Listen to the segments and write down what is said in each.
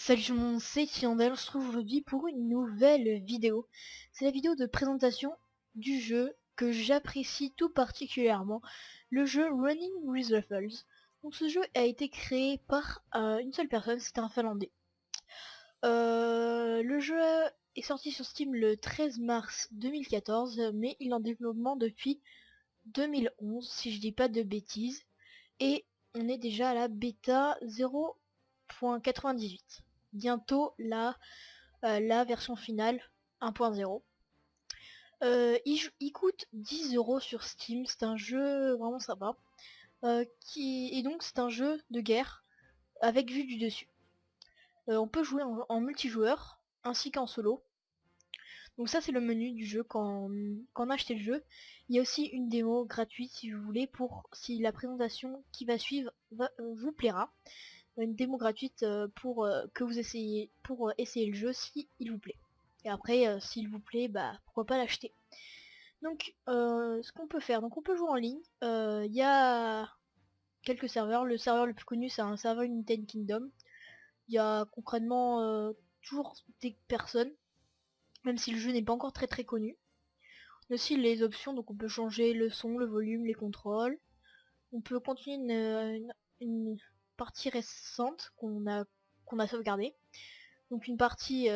Salut tout le monde, c'est Tiandel, on se retrouve aujourd'hui pour une nouvelle vidéo. C'est la vidéo de présentation du jeu que j'apprécie tout particulièrement, le jeu Running with Ruffles. Donc ce jeu a été créé par une seule personne, c'est un Finlandais. Le jeu est sorti sur Steam le 13 mars 2014, mais il est en développement depuis 2011, si je dis pas de bêtises. Et on est déjà à la bêta 0.98. Bientôt la version finale 1.0. Il coûte 10 € sur Steam, c'est un jeu vraiment sympa. Et donc c'est un jeu de guerre avec vue du dessus. On peut jouer en multijoueur ainsi qu'en solo. Donc ça c'est le menu du jeu quand on a acheté le jeu. Il y a aussi une démo gratuite si vous voulez, si la présentation qui va suivre vous plaira. Une démo gratuite pour que vous essayiez essayer le jeu si il vous plaît. Et après s'il vous plaît, bah pourquoi pas l'acheter. Donc ce qu'on peut faire, donc on peut jouer en ligne. Il y a quelques serveurs. Le serveur le plus connu c'est un serveur United Kingdom. Il y a concrètement toujours des personnes, même si le jeu n'est pas encore très connu. On a aussi les options, donc on peut changer le son, le volume, les contrôles. On peut continuer une partie récente qu'on a sauvegardée. Donc une partie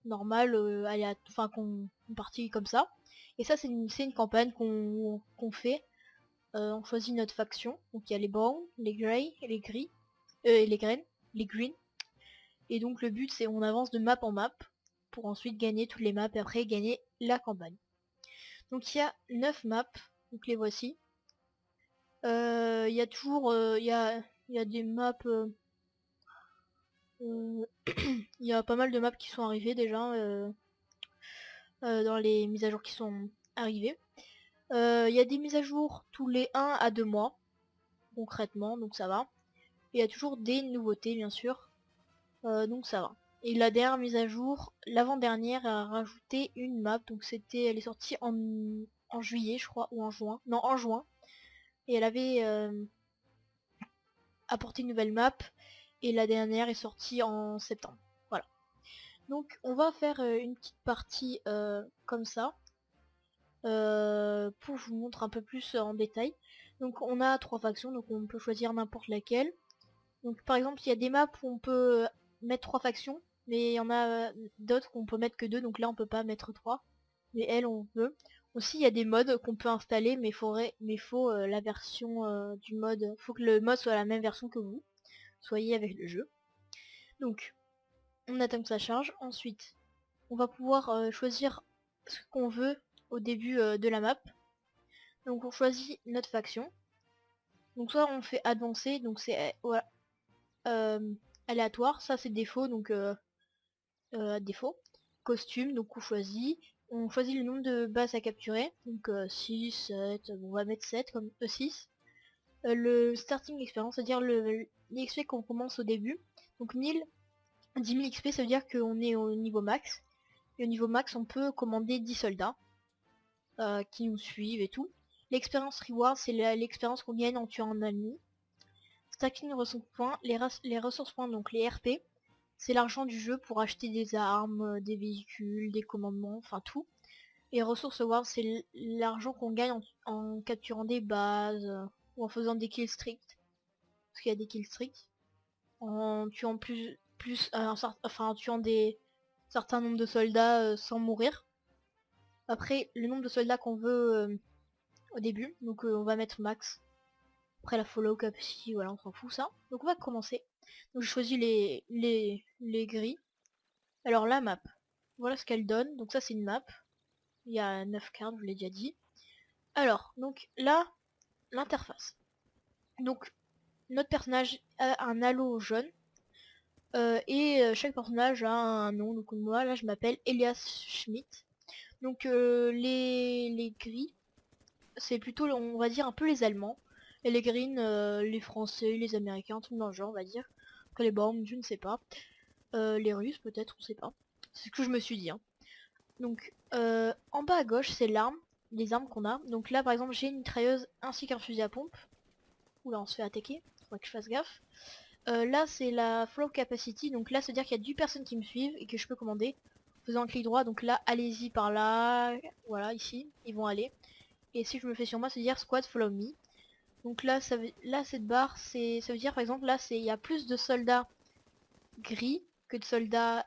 normale, une partie comme ça. Et ça c'est une campagne qu'on fait. On choisit notre faction. Donc il y a les browns, les grey, les gris, et les green. Et donc le but c'est on avance de map en map pour ensuite gagner toutes les maps et après gagner la campagne. Donc il y a 9 maps, donc les voici. Il y a toujours il y a des maps il y a pas mal de maps qui sont arrivées déjà dans les mises à jour qui sont arrivées. Il y a des mises à jour tous les 1 à 2 mois concrètement, donc ça va. Il y a toujours des nouveautés bien sûr, donc ça va. Et la dernière mise à jour, l'avant-dernière, a rajouté une map, donc elle est sortie en juillet je crois, ou en juin, non en juin. Et elle avait apporté une nouvelle map, et la dernière est sortie en septembre. Voilà. Donc on va faire une petite partie comme ça, pour je vous montre un peu plus en détail. Donc on a 3 factions, donc on peut choisir n'importe laquelle. Donc par exemple il y a des maps où on peut mettre 3 factions, mais il y en a d'autres qu'on peut mettre que 2, donc là on peut pas mettre 3, mais elles on peut. Aussi il y a des modes qu'on peut installer, mais faut la version du mode, faut que le mode soit la même version que vous soyez avec le jeu. Donc on attend que ça charge. Ensuite on va pouvoir choisir ce qu'on veut au début de la map. Donc on choisit notre faction. Donc soit on fait avancer, donc c'est voilà, aléatoire, ça c'est défaut, donc défaut. Costume, donc on choisit le nombre de bases à capturer, donc 6, 7, on va mettre 7 comme 6. Le starting expérience, c'est-à-dire l'XP qu'on commence au début, donc 10 000 XP, ça veut dire qu'on est au niveau max. Et au niveau max on peut commander 10 soldats qui nous suivent et tout. L'expérience reward, c'est l'expérience qu'on gagne en tuant un ennemi. Stacking ressources points, les ressources points, donc les RP, c'est l'argent du jeu pour acheter des armes, des véhicules, des commandements, enfin tout. Et ressources reward, c'est l'argent qu'on gagne en capturant des bases ou en faisant des kills stricts. Parce qu'il y a des kills stricts. En tuant en tuant des certains nombres de soldats sans mourir. Après, le nombre de soldats qu'on veut au début, donc on va mettre max. Après la follow capacity, voilà, on s'en fout ça. Donc on va commencer. Donc je choisis les gris. Alors la map, voilà ce qu'elle donne. Donc ça c'est une map. Il y a 9 cartes, je vous l'ai déjà dit. Alors, donc là, l'interface. Donc notre personnage a un halo jaune. Et chaque personnage a un nom. Donc moi là je m'appelle Elias Schmidt. Donc les gris, c'est plutôt on va dire un peu les Allemands. Et les green, les Français, les Américains, tout dans le genre on va dire. Après les bombes, je ne sais pas. Les Russes peut-être, on sait pas. C'est ce que je me suis dit. Hein. Donc en bas à gauche c'est l'arme, les armes qu'on a. Donc là par exemple j'ai une mitrailleuse ainsi qu'un fusil à pompe. Oula on se fait attaquer, faudrait que je fasse gaffe. Là c'est la flow capacity, donc là c'est à dire qu'il y a 10 personnes qui me suivent et que je peux commander en faisant un clic droit, donc là allez-y par là, voilà ici, ils vont aller. Et si je me fais sur moi, c'est dire squad follow me. Donc là là cette barre ça veut dire par exemple là il y a plus de soldats gris que de soldats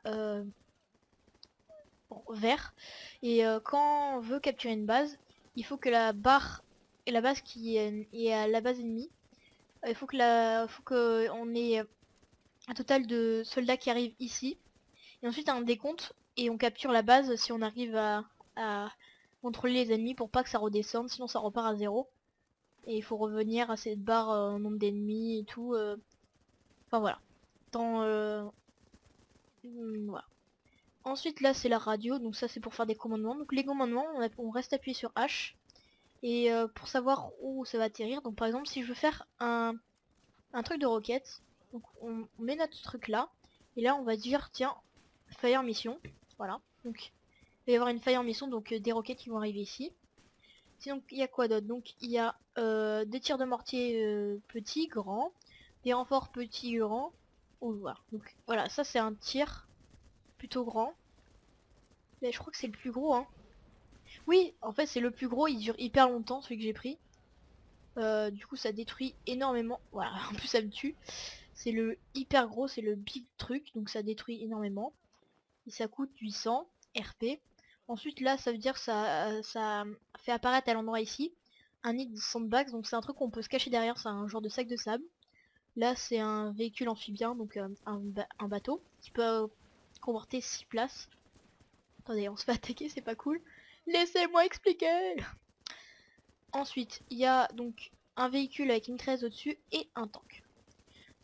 vert. Et quand on veut capturer une base, il faut que la barre et la base qui est à la base ennemie, il faut que on ait un total de soldats qui arrivent ici. Et ensuite un décompte et on capture la base si on arrive à contrôler les ennemis pour pas que ça redescende, sinon ça repart à zéro. Et il faut revenir à cette barre nombre d'ennemis et tout. Enfin voilà. Dans, voilà. Ensuite là c'est la radio, donc ça c'est pour faire des commandements. Donc les commandements, on reste appuyé sur H. Et pour savoir où ça va atterrir, donc par exemple si je veux faire un truc de roquette, donc on met notre truc là, et là on va dire tiens, fire mission, voilà. Donc il va y avoir une fire mission, donc des roquettes qui vont arriver ici. Sinon il y a quoi d'autre? Donc il y a des tirs de mortier petits, grands, des renforts petits, grands, ou voilà. Donc voilà, ça c'est un tir plutôt grand. Mais je crois que c'est le plus gros, hein. Oui, en fait c'est le plus gros, il dure hyper longtemps celui que j'ai pris. Du coup ça détruit énormément. Voilà, en plus ça me tue. C'est le hyper gros, c'est le big truc, donc ça détruit énormément. Et ça coûte 800 RP. Ensuite là ça veut dire ça fait apparaître à l'endroit ici un nid de sandbags, donc c'est un truc qu'on peut se cacher derrière, c'est un genre de sac de sable. Là c'est un véhicule amphibien, donc un bateau qui peut comporter 6 places. Attendez, on se fait attaquer, c'est pas cool. Laissez-moi expliquer. Ensuite, il y a donc un véhicule avec une 13 au-dessus et un tank.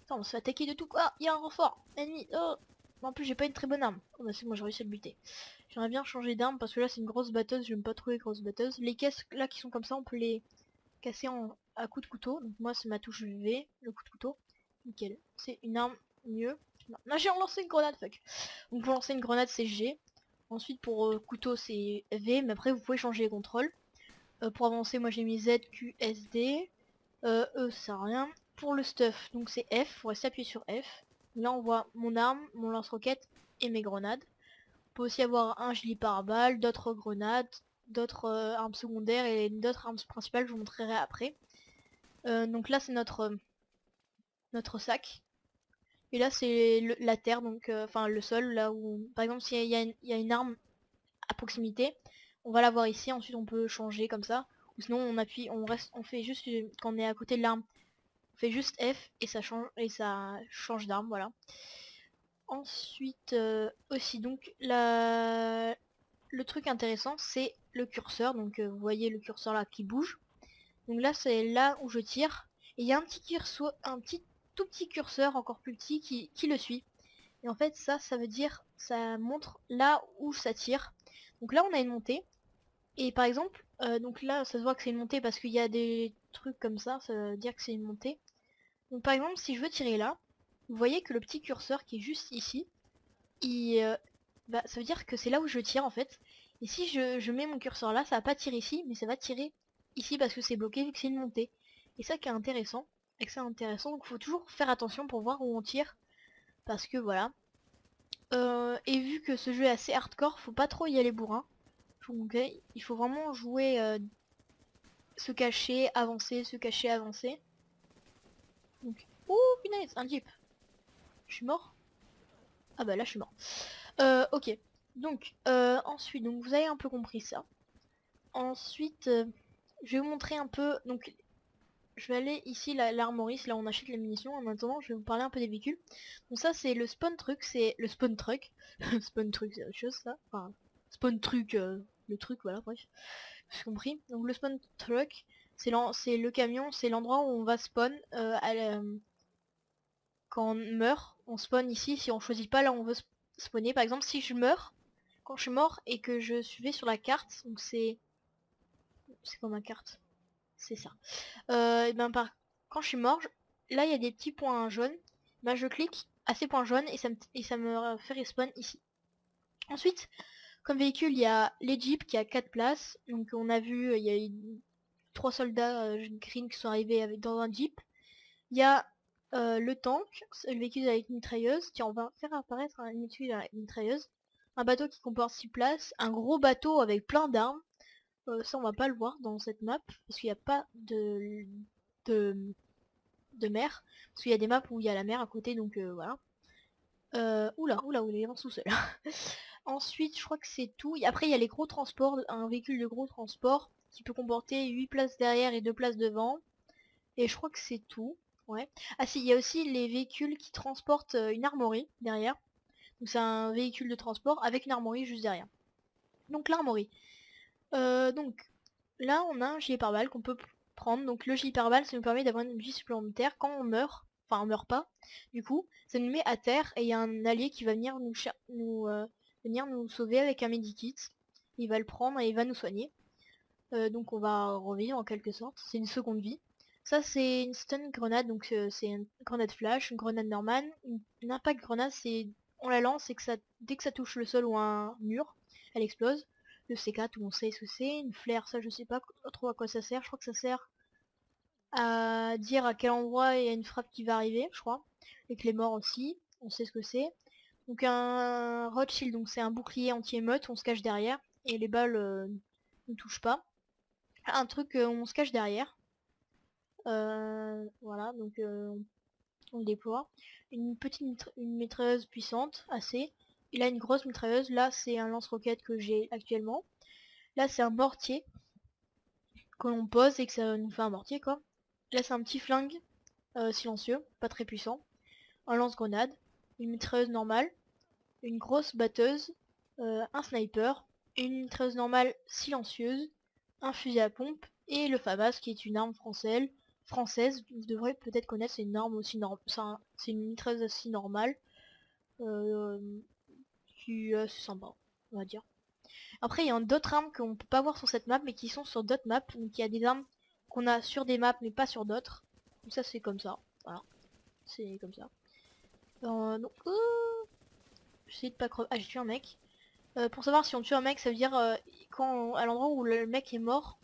Attends, on se fait attaquer de tout quoi. Il y a un renfort. Ennemi. Oh. En plus, j'ai pas une très bonne arme. Oh bah c'est moi, j'ai réussi à le buter. J'aimerais bien changer d'arme parce que là, c'est une grosse batteuse. J'aime pas trop les grosses batteuses. Les caisses là qui sont comme ça, on peut les casser à coups de couteau. Donc moi, c'est ma touche V, le coup de couteau. Nickel. C'est une arme mieux. Non, j'ai lancé une grenade, fuck. Donc pour lancer une grenade, c'est G. Ensuite, pour couteau, c'est V. Mais après, vous pouvez changer les contrôles. Pour avancer, moi j'ai mis Z, Q, S, D. E, ça sert à rien. Pour le stuff, donc c'est F, faut rester appuyé sur F. Là on voit mon arme, mon lance-roquette et mes grenades. On peut aussi avoir un gilet pare-balles, d'autres grenades, d'autres armes secondaires et d'autres armes principales, je vous montrerai après. Donc là c'est notre sac. Et là c'est la terre, donc enfin le sol, là où par exemple s'il y a une arme à proximité, on va la voir ici, ensuite on peut changer comme ça. Ou sinon on appuie, on fait juste quand on est à côté de l'arme, on fait juste F et ça change d'arme, voilà. Ensuite aussi donc le truc intéressant c'est le curseur, donc vous voyez le curseur là qui bouge. Donc là c'est là où je tire. Et il y a un petit curseur, tout petit curseur encore plus petit qui le suit. Et en fait ça veut dire, ça montre là où ça tire. Donc là on a une montée. Et par exemple, donc là ça se voit que c'est une montée parce qu'il y a des trucs comme ça veut dire que c'est une montée. Donc par exemple si je veux tirer là, vous voyez que le petit curseur qui est juste ici, ça veut dire que c'est là où je tire en fait. Et si je mets mon curseur là, ça va pas tirer ici, mais ça va tirer ici parce que c'est bloqué vu que c'est une montée. Et ça qui est intéressant, donc faut toujours faire attention pour voir où on tire. Parce que voilà. Et vu que ce jeu est assez hardcore, faut pas trop y aller bourrin. Donc il faut vraiment jouer se cacher, avancer, se cacher, avancer. Donc, ouh punaise, un jeep. Je suis mort? Ah bah là je suis mort. Ok. Donc ensuite, donc vous avez un peu compris ça. Ensuite, je vais vous montrer un peu. Donc je vais aller ici l'armory, là où on achète les munitions. En attendant, je vais vous parler un peu des véhicules. Donc ça c'est le spawn truck, c'est le spawn truck. Spawn truck c'est autre chose ça. Enfin spawn truck, le truc voilà bref. J'ai compris. Donc le spawn truck, c'est le camion, c'est l'endroit où on va spawn quand on meurt. On spawn ici si on choisit pas là où on veut spawner. Par exemple si je meurs, quand je suis mort et que je vais sur la carte, donc c'est comme ma carte, c'est ça. Et ben quand je suis mort, là il y a des petits points jaunes. Ben je clique à ces points jaunes et ça me fait respawn ici. Ensuite, comme véhicule, il y a les jeeps qui a 4 places. Donc on a vu, il y a eu 3 soldats green qui sont arrivés dans un jeep. Il y a Le tank, c'est le véhicule avec mitrailleuse. Tiens, on va faire apparaître un véhicule avec mitrailleuse. Un bateau qui comporte 6 places. Un gros bateau avec plein d'armes. Ça, on va pas le voir dans cette map. Parce qu'il n'y a pas de, de mer. Parce qu'il y a des maps où il y a la mer à côté, donc voilà. Oula, il est en sous-sol. Ensuite, je crois que c'est tout. Après, il y a les gros transports, un véhicule de gros transport qui peut comporter 8 places derrière et 2 places devant. Et je crois que c'est tout. Ouais. Ah si, il y a aussi les véhicules qui transportent une armoirie derrière. Donc c'est un véhicule de transport avec une armoirie juste derrière. Donc l'armoirie. Donc là, on a un gilet pare-balles qu'on peut prendre. Donc le gilet pare-balles, ça nous permet d'avoir une vie supplémentaire quand on meurt. Enfin, on meurt pas. Du coup, ça nous met à terre et il y a un allié qui va venir venir nous sauver avec un medikit. Il va le prendre et il va nous soigner. Donc on va revivre en quelque sorte. C'est une seconde vie. Ça c'est une stun grenade, donc c'est une grenade flash, une grenade normale. Une impact grenade, c'est on la lance et que ça, dès que ça touche le sol ou un mur, elle explose. Le C4, tout on sait ce que c'est. Une flare, ça je sais pas trop à quoi ça sert. Je crois que ça sert à dire à quel endroit il y a une frappe qui va arriver, je crois. Et que les morts aussi, on sait ce que c'est. Donc un Rothschild, donc c'est un bouclier anti-émeute, on se cache derrière et les balles ne touchent pas. Un truc on se cache derrière. Voilà, donc on le déploie. Une petite une mitrailleuse puissante, assez. Il a une grosse mitrailleuse. Là, c'est un lance-roquette que j'ai actuellement. Là, c'est un mortier que l'on pose et que ça nous fait un mortier, quoi. Là, c'est un petit flingue silencieux, pas très puissant. Un lance-grenade, une mitrailleuse normale, une grosse batteuse, un sniper, une mitrailleuse normale silencieuse, un fusil à pompe et le FAMAS qui est une arme française, vous devrez peut-être connaître, c'est une arme aussi c'est une mitrailleuse aussi normale, euh, qui est assez sympa, on va dire. Après il y a d'autres armes qu'on peut pas voir sur cette map mais qui sont sur d'autres maps, donc il y a des armes qu'on a sur des maps mais pas sur d'autres. Donc ça c'est comme ça, voilà, c'est comme ça. Donc j'essaie de pas crever. Ah j'ai tué un mec. Pour savoir si on tue un mec, ça veut dire à l'endroit où le mec est mort,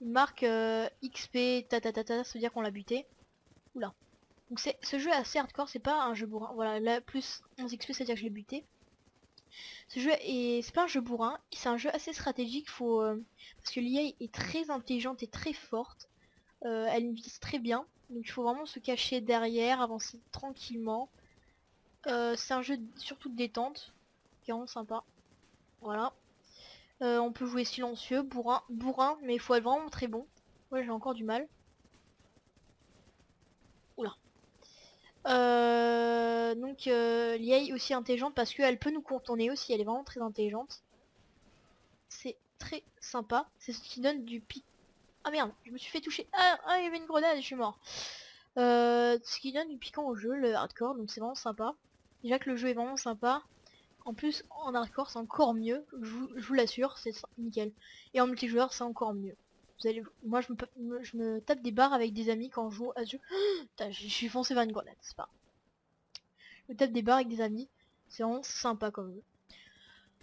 il marque XP ça veut dire qu'on l'a buté. Oula. Donc ce jeu est assez hardcore, c'est pas un jeu bourrin. Voilà, là plus 11 XP, ça veut dire que je l'ai buté. Ce jeu c'est pas un jeu bourrin, c'est un jeu assez stratégique, parce que l'IA est très intelligente et très forte. Elle vise très bien, donc il faut vraiment se cacher derrière, avancer tranquillement. C'est un jeu surtout de détente, qui est vraiment sympa. Voilà. On peut jouer silencieux, bourrin, mais il faut être vraiment très bon. Ouais, j'ai encore du mal. Oula. Donc l'IA est aussi intelligente parce qu'elle peut nous contourner aussi, elle est vraiment très intelligente. C'est très sympa. C'est ce qui donne du pic. Ah merde, je me suis fait toucher. Il y avait une grenade et je suis mort. Ce qui donne du piquant au jeu, le hardcore, donc c'est vraiment sympa. Déjà que le jeu est vraiment sympa. En plus, en hardcore, c'est encore mieux. Je vous l'assure, c'est nickel. Et en multijoueur, c'est encore mieux. Vous allez, moi, je me tape des barres avec des amis quand je joue à ce jeu. Putain, je suis foncé vers une grenade, c'est pas. Je me tape des barres avec des amis. C'est vraiment sympa comme jeu.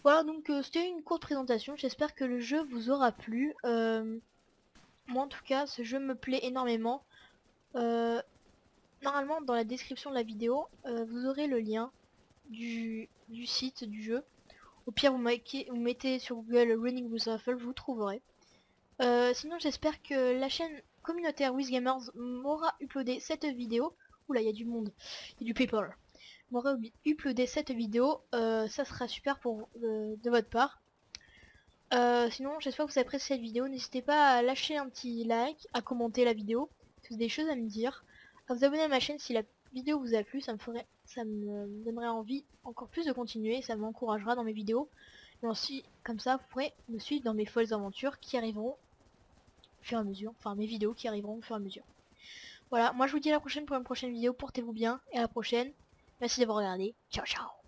Voilà, donc c'était une courte présentation. J'espère que le jeu vous aura plu. Moi, en tout cas, ce jeu me plaît énormément. Normalement, dans la description de la vidéo, vous aurez le lien du site du jeu. Au pire, vous mettez sur Google Running with Raffle, vous trouverez. Sinon, j'espère que la chaîne communautaire WizGamers m'aura uploadé cette vidéo. Oula, il y a du monde, il y a du people. M'aura uploadé cette vidéo, ça sera super pour de votre part. Sinon, j'espère que vous avez apprécié cette vidéo. N'hésitez pas à lâcher un petit like, à commenter la vidéo, si vous avez des choses à me dire, à vous abonner à ma chaîne si la vidéo vous a plu, ça me donnerait envie encore plus de continuer, ça m'encouragera dans mes vidéos. Et aussi, comme ça, vous pourrez me suivre dans mes folles aventures qui arriveront au fur et à mesure, enfin mes vidéos qui arriveront au fur et à mesure. Voilà, moi je vous dis à la prochaine pour une prochaine vidéo, portez-vous bien, et à la prochaine. Merci d'avoir regardé, ciao ciao.